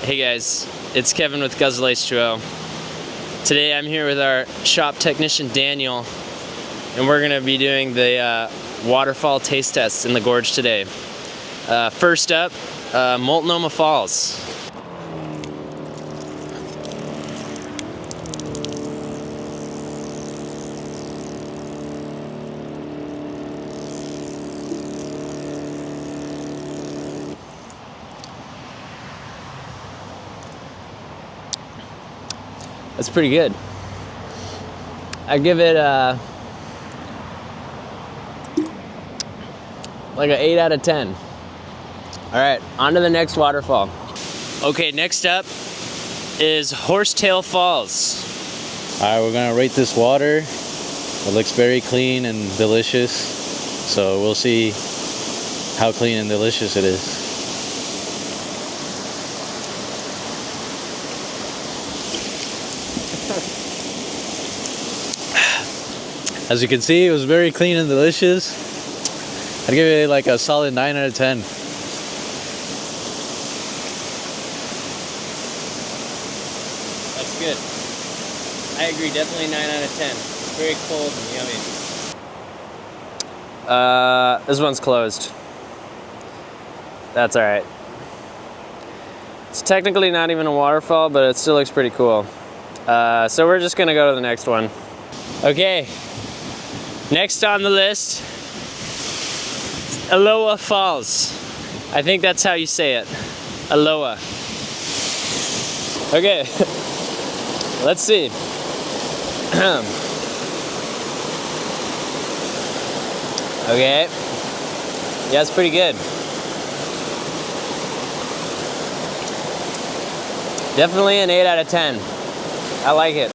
Hey guys, it's Kevin with Guzzle H2O. Today I'm here with our shop technician Daniel, and we're going to be doing the waterfall taste test in the gorge today. First up, Multnomah Falls. That's pretty good. I give it like an 8 out of 10. All right, on to the next waterfall. Okay, next up is Horsetail Falls. All right, we're gonna rate this water. It looks very clean and delicious. So we'll see how clean and delicious it is. As you can see, it was very clean and delicious. I'd give it like a solid 9 out of 10. That's good. I agree, definitely 9 out of 10. Very cold and yummy. This one's closed. That's all right. It's technically not even a waterfall, but it still looks pretty cool. So we're just gonna go to the next one. Okay. Next on the list, Aloha Falls. I think that's how you say it. Aloha. Okay, let's see. Okay, yeah, it's pretty good. Definitely an 8 out of 10. I like it.